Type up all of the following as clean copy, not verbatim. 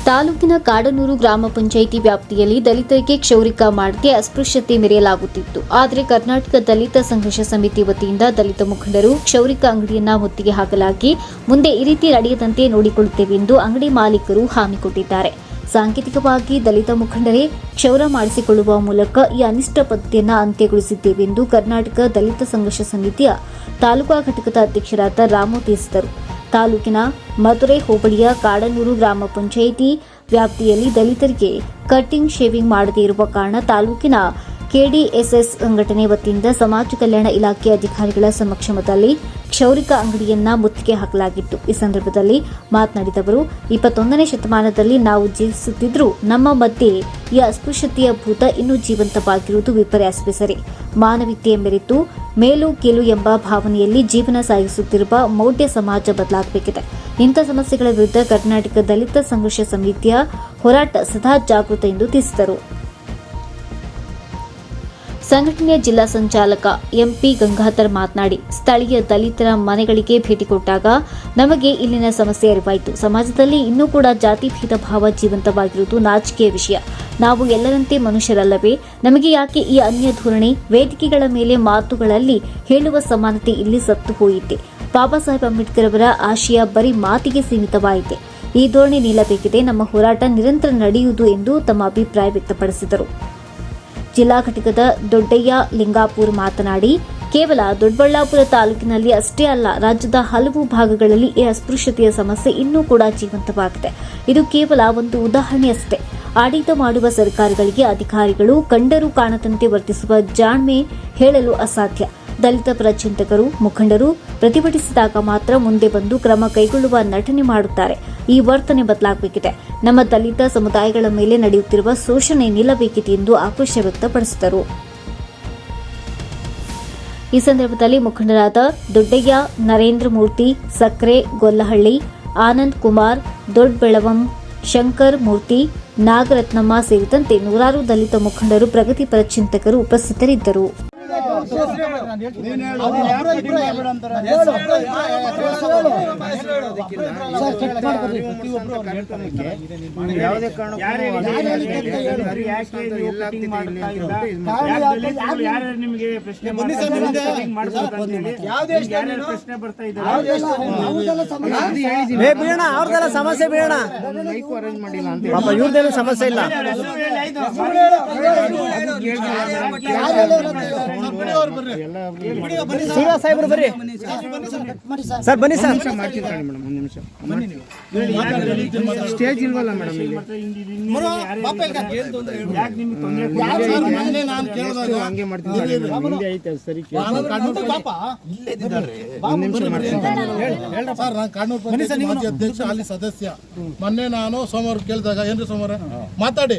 ತಾಲೂಕಿನ ಕಾಡನೂರು ಗ್ರಾಮ ಪಂಚಾಯಿತಿ ವ್ಯಾಪ್ತಿಯಲ್ಲಿ ದಲಿತರಿಗೆ ಕ್ಷೌರಿಕ ಮಾಡದೆ ಅಸ್ಪೃಶ್ಯತೆ ಮೆರೆಯಲಾಗುತ್ತಿತ್ತು. ಆದರೆ ಕರ್ನಾಟಕ ದಲಿತ ಸಂಘರ್ಷ ಸಮಿತಿ ವತಿಯಿಂದ ದಲಿತ ಮುಖಂಡರು ಕ್ಷೌರಿಕ ಅಂಗಡಿಯನ್ನ ಮುತ್ತಿಗೆ ಹಾಕಲಾಗಿ ಮುಂದೆ ಈ ರೀತಿ ನಡೆಯದಂತೆ ನೋಡಿಕೊಳ್ಳುತ್ತೇವೆ ಎಂದು ಅಂಗಡಿ ಮಾಲೀಕರು ಹಾಮಿ ಕೊಟ್ಟಿದ್ದಾರೆ. ಸಾಂಕೇತಿಕವಾಗಿ ದಲಿತ ಮುಖಂಡರೇ ಕ್ಷೌರ ಮಾಡಿಸಿಕೊಳ್ಳುವ ಮೂಲಕ ಈ ಅನಿಷ್ಟ ಪದ್ಧತಿಯನ್ನು ಅಂತ್ಯಗೊಳಿಸಿದ್ದೇವೆ ಎಂದು ಕರ್ನಾಟಕ ದಲಿತ ಸಂಘರ್ಷ ಸಮಿತಿಯ ತಾಲೂಕಾ ಘಟಕದ ಅಧ್ಯಕ್ಷರಾದ ರಾಮು ತಿಳಿಸಿದರು. ತಾಲೂಕಿನ ಮಧುರೆ ಹೋಬಳಿಯ ಕಾಡನೂರು ಗ್ರಾಮ ಪಂಚಾಯಿತಿ ವ್ಯಾಪ್ತಿಯಲ್ಲಿ ದಲಿತರಿಗೆ ಕಟ್ಟಿಂಗ್ ಶೇವಿಂಗ್ ಮಾಡದೇ ಇರುವ ಕಾರಣ ತಾಲೂಕಿನ ಕೆಡಿಎಸ್ಎಸ್ ಸಂಘಟನೆ ವತಿಯಿಂದ ಸಮಾಜ ಕಲ್ಯಾಣ ಇಲಾಖೆ ಅಧಿಕಾರಿಗಳ ಸಮಕ್ಷಮದಲ್ಲಿ ಕ್ಷೌರಿಕ ಅಂಗಡಿಯನ್ನ ಮುತ್ತಿಗೆ ಹಾಕಲಾಗಿತ್ತು. ಈ ಸಂದರ್ಭದಲ್ಲಿ ಮಾತನಾಡಿದವರು, 21ನೇ ಶತಮಾನದಲ್ಲಿ ನಾವು ಜೀವಿಸುತ್ತಿದ್ದರೂ ನಮ್ಮ ಮಧ್ಯೆ ಈ ಅಸ್ಪೃಶ್ಯತೆಯ ಭೂತ ಇನ್ನೂ ಜೀವಂತವಾಗಿರುವುದು ವಿಪರ್ಯಾಸವೇ ಸರಿ. ಮಾನವೀಯತೆಯ ಮೆರೆತು ಮೇಲು ಕೀಳು ಎಂಬ ಭಾವನೆಯಲ್ಲಿ ಜೀವನ ಸಾಗಿಸುತ್ತಿರುವ ಮೌಢ್ಯ ಸಮಾಜ ಬದಲಾಗಬೇಕಿದೆ. ಇಂಥ ಸಮಸ್ಯೆಗಳ ವಿರುದ್ಧ ಕರ್ನಾಟಕ ದಲಿತ ಸಂಘರ್ಷ ಸಮಿತಿಯ ಹೋರಾಟ ಸದಾ ಜಾಗೃತ ಎಂದು ತಿಳಿಸಿದರು. ಸಂಘಟನೆಯ ಜಿಲ್ಲಾ ಸಂಚಾಲಕ ಎಂಪಿ ಗಂಗಾಧರ್ ಮಾತನಾಡಿ, ಸ್ಥಳೀಯ ದಲಿತರ ಮನೆಗಳಿಗೆ ಭೇಟಿ ಕೊಟ್ಟಾಗ ನಮಗೆ ಇಲ್ಲಿನ ಸಮಸ್ಯೆ ಅರಿವಾಯಿತು. ಸಮಾಜದಲ್ಲಿ ಇನ್ನೂ ಕೂಡ ಜಾತಿ ಭೇದ ಭಾವ ಜೀವಂತವಾಗಿರುವುದು ನಾಚಿಕೆಯ ವಿಷಯ. ನಾವು ಎಲ್ಲರಂತೆ ಮನುಷ್ಯರಲ್ಲವೇ? ನಮಗೆ ಯಾಕೆ ಈ ಅನ್ಯ ಧೋರಣೆ? ವೇದಿಕೆಗಳ ಮೇಲೆ ಮಾತುಗಳಲ್ಲಿ ಹೇಳುವ ಸಮಾನತೆ ಇಲ್ಲಿ ಸತ್ತು ಹೋಯಿತೆ. ಬಾಬಾ ಸಾಹೇಬ್ ಅಂಬೇಡ್ಕರ್ ಅವರ ಆಶಯ ಬರೀ ಮಾತಿಗೆ ಸೀಮಿತವಾಯಿತೆ. ಈ ಧೋರಣೆ ನಿಲ್ಲಬೇಕಿದೆ. ನಮ್ಮ ಹೋರಾಟ ನಿರಂತರ ನಡೆಯುವುದು ಎಂದು ತಮ್ಮ ಅಭಿಪ್ರಾಯ ವ್ಯಕ್ತಪಡಿಸಿದರು. ಜಿಲ್ಲಾ ಘಟಕದ ದೊಡ್ಡಯ್ಯ ಲಿಂಗಾಪುರ್ ಮಾತನಾಡಿ, ಕೇವಲ ದೊಡ್ಡಬಳ್ಳಾಪುರ ತಾಲೂಕಿನಲ್ಲಿ ಅಷ್ಟೇ ಅಲ್ಲ, ರಾಜ್ಯದ ಹಲವು ಭಾಗಗಳಲ್ಲಿ ಈ ಅಸ್ಪೃಶ್ಯತೆಯ ಸಮಸ್ಯೆ ಇನ್ನೂ ಕೂಡ ಜೀವಂತವಾಗಿದೆ. ಇದು ಕೇವಲ ಒಂದು ಉದಾಹರಣೆಯಷ್ಟೇ. ಆಡಳಿತ ಮಾಡುವ ಸರ್ಕಾರಗಳಿಗೆ ಅಧಿಕಾರಿಗಳು ಕಂಡರೂ ಕಾಣದಂತೆ ವರ್ತಿಸುವ ಜಾಣ್ಮೆ ಹೇಳಲು ಅಸಾಧ್ಯ. ದಲಿತ ಪರ ಚಿಂತಕರು, ಮುಖಂಡರು ಪ್ರತಿಭಟಿಸಿದಾಗ ಮಾತ್ರ ಮುಂದೆ ಬಂದು ಕ್ರಮ ಕೈಗೊಳ್ಳುವ ನಟನೆ ಮಾಡುತ್ತಾರೆ. ಈ ವರ್ತನೆ ಬದಲಾಗಬೇಕಿದೆ. ನಮ್ಮ ದಲಿತ ಸಮುದಾಯಗಳ ಮೇಲೆ ನಡೆಯುತ್ತಿರುವ ಶೋಷಣೆ ನಿಲ್ಲಬೇಕಿದೆ ಎಂದು ಆಕ್ರೋಶ ವ್ಯಕ್ತಪಡಿಸಿದರು. ಈ ಸಂದರ್ಭದಲ್ಲಿ ಮುಖಂಡರಾದ ದೊಡ್ಡಯ್ಯ, ನರೇಂದ್ರ ಮೂರ್ತಿ, ಸಕ್ರೆ ಗೊಲ್ಲಹಳ್ಳಿ, ಆನಂದ್ ಕುಮಾರ್, ದೊಡ್ಡಬೆಳವಂ, ಶಂಕರ್ ಮೂರ್ತಿ, ನಾಗರತ್ನಮ್ಮ ಸೇರಿದಂತೆ ನೂರಾರು ದಲಿತ ಮುಖಂಡರು, ಪ್ರಗತಿಪರ ಚಿಂತಕರು ಉಪಸ್ಥಿತರಿದ್ದರು. ಅವ್ರದೆಲ್ಲ ಸಮಸ್ಯೆ ಬೇಡ, ಇವ್ರದೇನು ಸಮಸ್ಯೆ ಇಲ್ಲ. ಸಾಹೇಬ್ರು ಬರ್ರಿ ಸರ್, ಬನ್ನಿ ಸರ್. ಸ್ಟೇಜ್ ಇಲ್ವಲ್ಲ ಮೇಡಮ್, ಹಂಗೆ ಮಾಡ್ತೀನಿ. ಸರಿ, ಅಧ್ಯಕ್ಷ ಅಲ್ಲಿ ಸದಸ್ಯ. ಮೊನ್ನೆ ನಾನು ಸೋಮವಾರ ಕೇಳಿದಾಗ, ಏನ್ರಿ ಸೋಮವಾರ ಮಾತಾಡಿ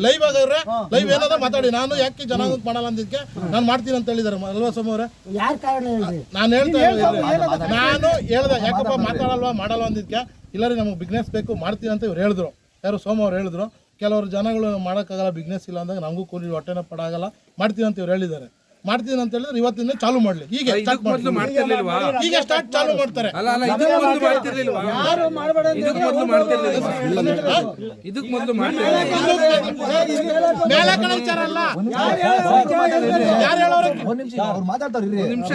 ಲೈವ್ ಆಗಿದ್ರೆ ಲೈವ್ ಏನಾದ್ರು ಮಾತಾಡಿ, ನಾನು ಯಾಕೆ ಜನಾಂಗ ಮಾಡಲ್ಲ ಅಂದಿದ್ಕೆ ನಾನು ಮಾಡ್ತೀನಿ ಅಂತ ಹೇಳಿದಾರೆ ಅಲ್ವಾ ಸೋಮವಾರ? ನಾನು ಹೇಳ್ತಾ ನಾನು ಹೇಳ್ದೆ, ಯಾಕಪ್ಪ ಮಾತಾಡಲ್ವಾ ಮಾಡಲ್ವಾ ಅಂದಿದ್ಕೆ, ಇಲ್ಲರಿ ನಮಗೆ ಬಿಸ್ನೆಸ್ ಬೇಕು ಮಾಡ್ತೀನಿ ಅಂತ ಇವ್ರು ಹೇಳಿದ್ರು. ಯಾರು ಸೋಮವಾರ ಹೇಳಿದ್ರು. ಕೆಲವರು ಜನಗಳು ಮಾಡೋಕ್ಕಾಗಲ್ಲ, ಬಿಸ್ನೆಸ್ ಇಲ್ಲ ಅಂದಾಗ ನಮಗೂ ಕೂಲಿ ಹೊಟ್ಟೆನ ಪಡಾಗಲ್ಲ, ಮಾಡ್ತೀನಿ ಅಂತ ಇವ್ರು ಹೇಳಿದ್ದಾರೆ. ಮಾಡ್ತೀನಿ ಅಂತ ಹೇಳಿದ್ರೆ ಇವತ್ತಿಂದ ಚಾಲು ಮಾಡ್ಲಿ. ಈಗ ಸ್ಟಾರ್ಟ್ ಚಾಲು ಮಾಡ್ತಾರೆ.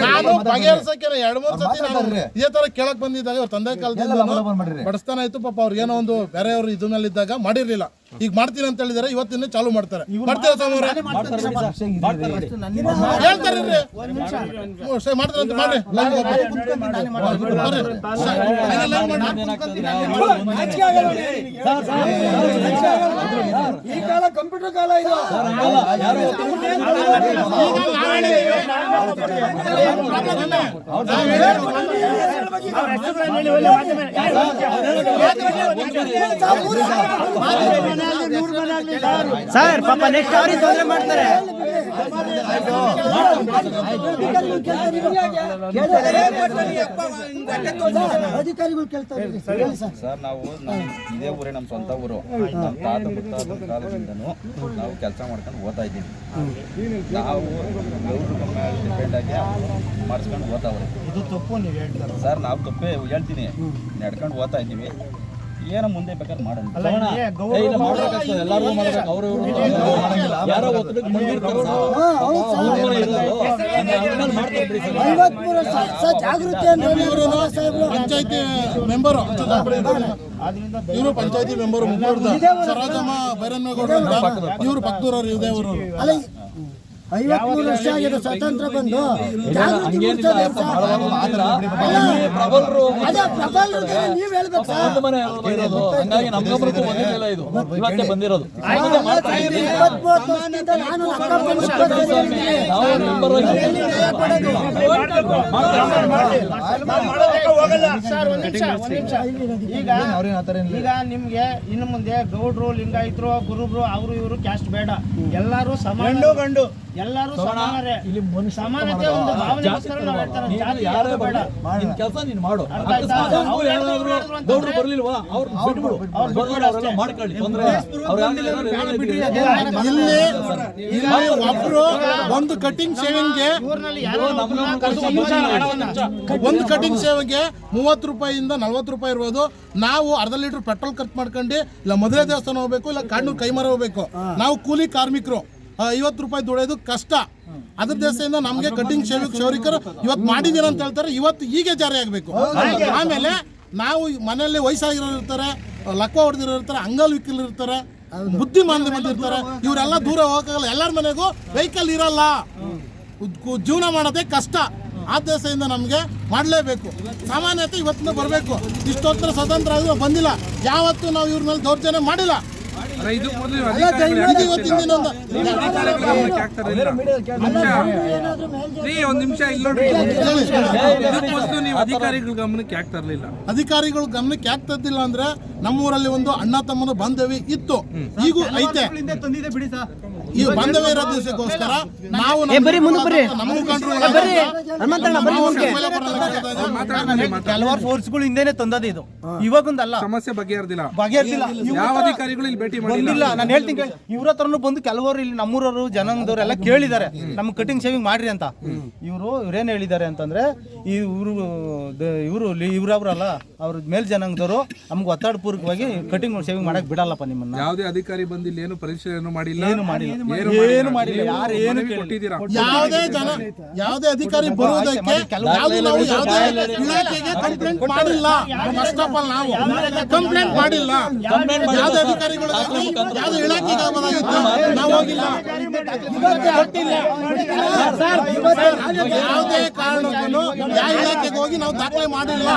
ನಾನು ಬಗೆಹರಿಸಕ್ಕೆ 2-3 ಸತಿ ಇದೇ ತರ ಕೇಳಕ್ ಬಂದಿದ್ದಾಗ ಅವ್ರ ತಂದೆ ಕಾಲದಿಂದ ಬಡಿಸ್ತಾನ ಇತ್ತು. ಪಾಪ ಅವ್ರಿಗೆ ಏನೋ ಒಂದು ಬೇರೆಯವ್ರು ಇದನ್ನಲ್ಲಿದ್ದಾಗ ಮಾಡಿರ್ಲಿಲ್ಲ. ಈಗ ಮಾಡ್ತೀನಿ ಅಂತ ಹೇಳಿದಾರೆ, ಇವತ್ತಿನ ಚಾಲು ಮಾಡ್ತಾರೆ. ಮಾಡ್ತೀರಾ ಸೋಮವಾರ? ಹೇಳ್ತಾರೆ ಮಾಡ್ತಾರೆ ಅಂತ ಮಾಡ್ರಿ. ಈ ಕಾಲ ಕಂಪ್ಯೂಟರ್ ಕಾಲ ಇದು. ಸರ್ ಪಾಪ ನೆಕ್ಸ್ಟ್ ಅವ್ರಿಗೆ ತೊಂದರೆ ಮಾಡ್ತಾರೆ. ಅಧಿಕಾರಿಗಳು ಕೇಳ್ತಾರೆ ಸರ್. ನಾವು ಇದೇ ಊರೇ ನಮ್ಮ ಸ್ವಂತ ಊರು. ನಮ್ಮ ತಾತ ಮುತ್ತಾತ ಕಾಲದಿಂದನೂ ನಾವು ಕೆಲಸ ಮಾಡ್ಕೊಂಡು ಓದ್ತಾ ಇದ್ದೀವಿ. ನಾವು ಡಿಪೆಂಡ್ ಆಗಿ ಮಾಡಿಸ್ಕೊಂಡು ಓದ್ತಾವ್ರೆ. ಇದು ತಪ್ಪು ನೀವು ಹೇಳ್ತಾರೆ ಸರ್. ನಾವು ತಪ್ಪೇ ಹೇಳ್ತೀನಿ, ನಡ್ಕೊಂಡು ಓದ್ತಾ ಇದ್ದೀವಿ. ಏನೋ ಮುಂದೆ ಬೇಕಾದ್ರೆ ಮಾಡೋಣ. ಜಾಗೃತಿ ಪಂಚಾಯತಿ ಮೆಂಬರು ಇವರು ಪಂಚಾಯತಿ ಮೆಂಬರು ಸರೋಜಮ್ಮ ಬೈರನ್ಮೇಗೌಡರು ಅಂತ ಇವರು ಪಕ್ಕದೂರವ್ರು ಇದೇವರು. ಅಲ್ಲ 53 ವರ್ಷ ಆಗಿದೆ ಸ್ವತಂತ್ರ ಬಂದು ಜಾಗೃತಿ ಮೂಡಿಸೋದು ಏನ್ ಸರ್? ಅದೇ ಪ್ರಬಲರಿಗೆ ನೀವ್ ಹೇಳ್ಬೇಕು ಸರ್. 20-30 ವರ್ಷದಿಂದ ನಾನು ಈಗ ನಿಮ್ಗೆ ಇನ್ನು ಮುಂದೆ ಗೌಡ್ರು ಲಿಂಗಾಯತರು ಗುರುಬ್ರು ಅವರು ಇವರು ಕ್ಯಾಸ್ಟ್ ಬೇಡ, ಎಲ್ಲರೂ ಸಮಾನ ಗಂಡು ಎಲ್ಲರೂ ಸಮಾನರೇ. ಸಮಾನತೆ ಒಂದು ಭಾವನೆಗೋಸ್ಕರ ನಾವು ಹೇಳ್ತಾರೆ, ಜಾತಿ ಯಾರು ಬೇಡ. ಕೆಲಸ ನೀನು ಮಾಡು. ಅರ್ಥ ಆಯ್ತಾ? ಅವ್ರು ಹೇಳಿದ್ರು ಗೌಡ್ರು ಬರ್ಲಿಲ್ವಾ ಅವ್ರು ಬಿಟ್ಬಿಡು, ಅವರೆಲ್ಲ ಮಾಡ್ಕೊಳ್ಳಿ, ತೊಂದ್ರೆ ಇಲ್ಲಿ ಒಬ್ರು ಒಂದು ಕಟಿಂಗ್ ಶೇವಿಂಗ್ಗೆ ಊರಿನಲ್ಲಿ ಯಾರೋ ಒಂದು ಕಟಿಂಗ್ ಶೇವಿಂಗ್ಗೆ 30 ರೂಪಾಯಿಯಿಂದ 40 ರೂಪಾಯಿ ಇರ್ಬೋದು. ನಾವು ಅರ್ಧ ಲೀಟರ್ ಪೆಟ್ರೋಲ್ ಖರ್ಚು ಮಾಡ್ಕೊಂಡು ಇಲ್ಲ ಮದುವೆ ದೇವಸ್ಥಾನ ಹೋಗ್ಬೇಕು, ಇಲ್ಲ ಕಾಡ್ನೂರು ಕೈಮರ ಹೋಗ್ಬೇಕು. ನಾವು ಕೂಲಿ ಕಾರ್ಮಿಕರು 50 ರೂಪಾಯಿ ದುಡಿಯೋದು ಕಷ್ಟ. ಅದ್ರ ದೇಶದಿಂದ ನಮಗೆ ಕಟಿಂಗ್ ಕ್ಷೌರಿಕರು ಇವತ್ತು ಮಾಡಿದೀರ ಅಂತ ಹೇಳ್ತಾರೆ, ಇವತ್ತು ಹೀಗೆ ಜಾರಿ ಆಗಬೇಕು. ಆಮೇಲೆ ನಾವು ಮನೆಯಲ್ಲಿ ವಯಸ್ಸಾಗಿರೋರು ಇರ್ತಾರೆ, ಲಕ್ವ ಹೊಡೆದಿರೋ ಇರ್ತಾರೆ, ಅಂಗವಿಕಲರು ಇರ್ತಾರೆ, ಬುದ್ಧಿಮಾಂದ್ಯ ಮಂದಿ ಇರ್ತಾರೆ. ಇವರೆಲ್ಲ ದೂರ ಹೋಗಲ್ಲ. ಎಲ್ಲರ ಮನೆಗೂ ವೆಹಿಕಲ್ ಇರಲ್ಲ, ಜೀವನ ಮಾಡೋದೇ ಕಷ್ಟ. ಆ ದೇಶದಿಂದ ನಮಗೆ ಮಾಡಲೇಬೇಕು. ಸಾಮಾನ್ಯತೆ ಇವತ್ತಿನ ಬರಬೇಕು. ಇಷ್ಟೊತ್ತರ ಸ್ವತಂತ್ರ ಆದ್ರೂ ಬಂದಿಲ್ಲ, ಯಾವತ್ತೂ ನಾವು ಇವ್ರ ಮೇಲೆ ದೌರ್ಜನ್ಯ ಮಾಡಿಲ್ಲ. ಇದು ಇವತ್ತಿನ ದಿನ ಒಂದ್ ನಿಮಿಷ ಇಲ್ಲಿ ನೋಡ್ರಿ, ನೀವು ಅಧಿಕಾರಿಗಳ ಗಮನಕ್ಕೆ ಯಾಕೆ ತರಲಿಲ್ಲ? ಅಧಿಕಾರಿಗಳು ಗಮನಕ್ಕೆ ಯಾಕೆ ತದ್ದಿಲ್ಲ ಅಂದ್ರೆ ನಮ್ಮೂರಲ್ಲಿ ಒಂದು ಅಣ್ಣ ತಮ್ಮನ ಬಾಂಧವ್ಯ ಇತ್ತು, ಈಗೂ ಐತೆ. ಈ ಬಾಂಧವ್ಯ ಇರೋ ದಿವಸಕ್ಕೋಸ್ಕರ ನಾವು ನಮ್ಮ ಮುಖಂಡರು ಕೆಲವಾರು ಫೋರ್ಸ್ಗಳು ಹಿಂದೆನೆ ತಂದದ ಇದು, ಇವಾಗೊಂದಲ್ಲ. ಸಮಸ್ಯೆ ಬಗೆಹರ್ದಿಲ್ಲ. ಯಾವ ಅಧಿಕಾರಿಗಳು ಇಲ್ಲಿ ಭೇಟಿ ಬಂದಿಲ್ಲ. ನಾನು ಹೇಳ್ತೀನಿ ಕೇಳಿ, ಇವ್ರ ಹತ್ರನು ಬಂದು ಕೆಲವರು ಇಲ್ಲಿ ನಮ್ಮೂರವರು ಜನಾಂಗದವ್ರು ಎಲ್ಲ ಕೇಳಿದ್ದಾರೆ ನಮ್ಗೆ ಕಟಿಂಗ್ ಶೇವಿಂಗ್ ಮಾಡ್ರಿ ಅಂತ. ಇವ್ರೇನ್ ಹೇಳಿದ್ದಾರೆ ಅಂತಂದ್ರೆ ಇವ್ರವ್ರಲ್ಲ ಅವ್ರ ಮೇಲ್ ಜನಾಂಗದವರು ನಮ್ಗೆ ಒತ್ತಡ ಪೂರ್ವಕವಾಗಿ ಕಟಿಂಗ್ ಶೇವಿಂಗ್ ಮಾಡಕ್ ಬಿಡಲ್ಲಪ್ಪ ನಿಮ್ಮನ್ನ. ಯಾವುದೇ ಅಧಿಕಾರಿ ಬಂದಿಲ್ಲ, ಏನು ಪರಿಶೀಲನೆ ಮಾಡಿಲ್ಲ, ಏನು ಮಾಡಿಲ್ಲ, ಯಾರು ಏನು ಕೊಟ್ಟಿದ್ದೀರಾ? ಯಾವುದೇ ಅಧಿಕಾರಿ ಬರುವುದಕ್ಕೆ ಯಾವುದೇ ಇಲಾಖೆಗೆ ಕಂಪ್ಲೇಂಟ್ ಮಾಡಿಲ್ಲ. ಫಸ್ಟ್ ಆಫ್ ಆಲ್ ನಾವು ಕಂಪ್ಲೇಂಟ್ ಮಾಡಿಲ್ಲ. ಯಾವುದೇ ಅಧಿಕಾರಿಗಳು ಯಾವುದೇ ಇಲಾಖೆಗೆ ನಾವು ಹೋಗಿಲ್ಲ. ಯಾವುದೇ ಕಾರಣಕ್ಕೂ ಯಾವ ಇಲಾಖೆಗೆ ಹೋಗಿ ನಾವು ದಾಖಲೆ ಮಾಡಿಲ್ಲ.